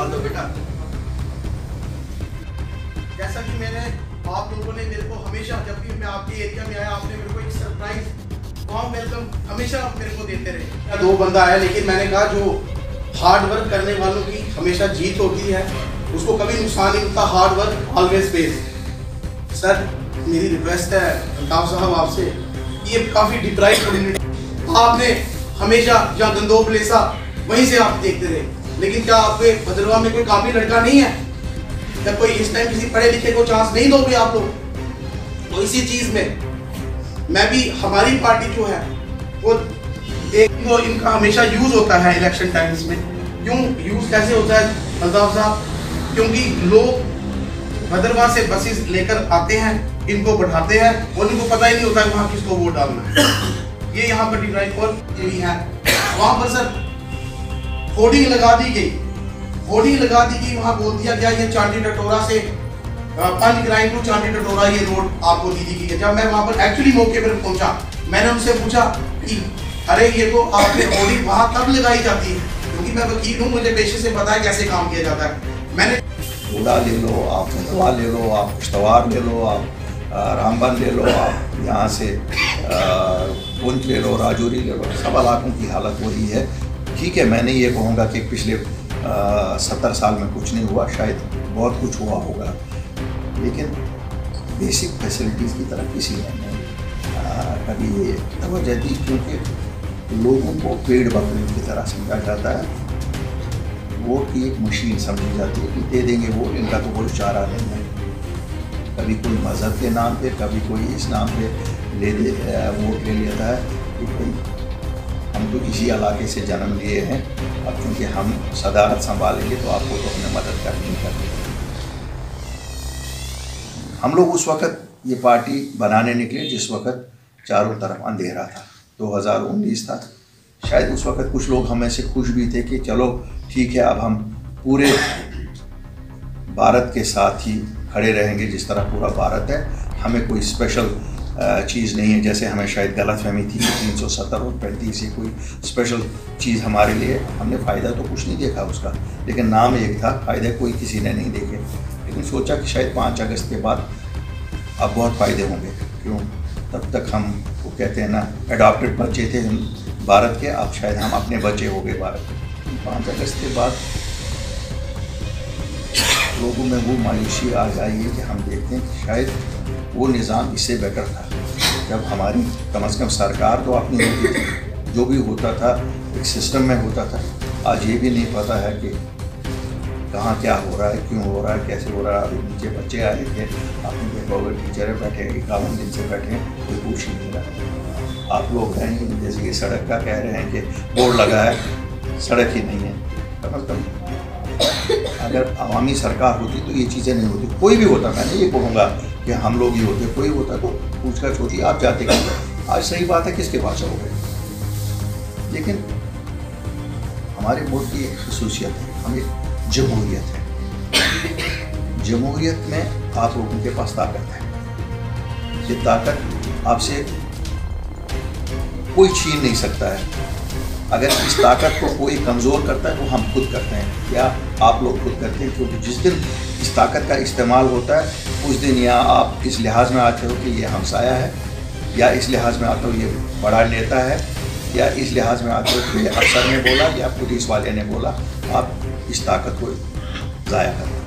डाल दो बेटा। जैसा कि मैंने आप लोगों ने मेरे को हमेशा, जब भी मैं आपके एरिया में आया, आपने मेरे को एक सरप्राइज वार्म वेलकम हमेशा मेरे को देते रहे। 2 बंदा आया, लेकिन मैंने कहा जो हार्ड वर्क करने वालों की हमेशा जीत होती है, उसको कभी नुकसान नहीं होता। Hard work always page. Sir मेरी रिक्वेस्ट है अल्ताफ साहब आपसे, ये काफ़ी डिप्राइव कम्युनिटी, आपने हमेशा जहाँ गंदोब लेसा वहीं से आप देखते रहे, लेकिन क्या आपके भद्रवा में कोई काबिल लड़का नहीं है? जब कोई इस टाइम किसी पढ़े लिखे को चांस नहीं दोगे आप लोग? तो इसी चीज़ में मैं भी, हमारी पार्टी जो है वो वो इनका हमेशा यूज़ होता है इलेक्शन टाइम्स में। क्यों यूज़ कैसे होता है अल्ताफ साहब? क्योंकि लोग भद्रवा से बसेस लेकर आते हैं, इनको बैठाते हैं और इनको पता ही नहीं होता है वहाँ किसको वोट डालना है। ये यहाँ पर डिप्राइव और यही है। वहाँ पर सर होर्डिंग लगा दी गई, वहाँ बोल दिया गया ये चांदी टटोरा से पंच ग्राइंड टू चांदी टटोरा ये रोड आपको दी गई है। जब मैं वहाँ पर एक्चुअली मौके पर पहुंचा, मैंने उनसे पूछा कि अरे ये तो आपने होर्डिंग वहाँ तब लगाई जाती है, क्योंकि मैं वकील हूँ, मुझे पेशे से पता है कैसे काम किया जाता है। मैंने उड़ा ले लो, आप नदवा ले लो, आप किश्तवाड़ ले लो, आप रामबन ले लो, आप यहाँ से पुंछ ले लो, राजौरी ले लो, सब इलाकों की हालत हो रही है। ठीक है, मैं नहीं ये कहूँगा कि पिछले 70 साल में कुछ नहीं हुआ, शायद बहुत कुछ हुआ होगा, लेकिन बेसिक फैसिलिटीज़ की तरफ किसी ने नहीं कभी ये तवज्जो दी, क्योंकि लोगों को पेड़ बकरी की तरह समझा जाता है। वोट की एक मशीन समझी जाती है कि दे देंगे वोट, इनका तो कोई चारा नहीं है। कभी कोई मज़हब के नाम पे, कभी कोई इस नाम पे वोट ले लेता है कि भाई हम तो इसी इलाके से जन्म लिए हैं, अब क्योंकि हम सदारत संभालेंगे तो आपको तो हमें मदद करनी है। हम लोग उस वक़्त ये पार्टी बनाने निकले जिस वक़्त चारों तरफ अंधेरा था, 2019 था। शायद उस वक़्त कुछ लोग हमें से खुश भी थे कि चलो ठीक है, अब हम पूरे भारत के साथ ही खड़े रहेंगे जिस तरह पूरा भारत है, हमें कोई स्पेशल चीज़ नहीं है। जैसे हमें शायद गलतफहमी थी कि 370 और 35 ये कोई स्पेशल चीज़ हमारे लिए, हमने फ़ायदा तो कुछ नहीं देखा उसका, लेकिन नाम एक था, फ़ायदे कोई किसी ने नहीं देखे। लेकिन सोचा कि शायद 5 अगस्त के बाद अब बहुत फ़ायदे होंगे। क्यों? तब तक हम, वो कहते हैं ना, अडॉप्टेड बच्चे थे भारत के, अब शायद हम अपने बच्चे हो गए भारत के। 5 अगस्त के बाद लोगों में वो मायूसी आ जाई है कि हम देखते हैं कि शायद वो निज़ाम इससे बेटर था, जब हमारी कम से कम सरकार तो अपनी होती थी, जो भी होता था एक सिस्टम में होता था। आज ये भी नहीं पता है कि कहाँ क्या हो रहा है, क्यों हो रहा है, कैसे हो रहा है। अभी नीचे बच्चे आए थे, आपने देखा होगा टीचर बैठे 51 दिन से बैठे हैं, कोई पूछ ही नहीं रहा। आप लोग कहेंगे जैसे कि सड़क का कह रहे हैं कि बोर्ड लगा है, सड़क ही नहीं है। कम से कम अगर अवामी सरकार होती तो ये चीज़ें नहीं होती। कोई भी होता, मैं नहीं ये कहूँगा कि हम लोग ही होते, कोई होता तो पूछताछ होती, आप जाते कहीं। आज सही बात है, किसके पास जाओगे? लेकिन हमारे मुल्क की एक खसूसियत है, हम एक जमहूरियत है। जमहूरियत में आप लोगों के पास ताकत है, ये ताकत आपसे कोई छीन नहीं सकता है। अगर इस ताकत को कोई कमज़ोर करता है तो हम खुद करते हैं, या आप लोग खुद करते हैं, क्योंकि जिस दिन इस ताकत का इस्तेमाल होता है उस दिन या आप इस लिहाज में आते हो कि ये हमसाया है, या इस लिहाज में आते हो ये बड़ा नेता है, या इस लिहाज में आते हो कि ये अफसर ने बोला या पुलिस वाले ने बोला, आप इस ताकत को ज़ाया करते हैं।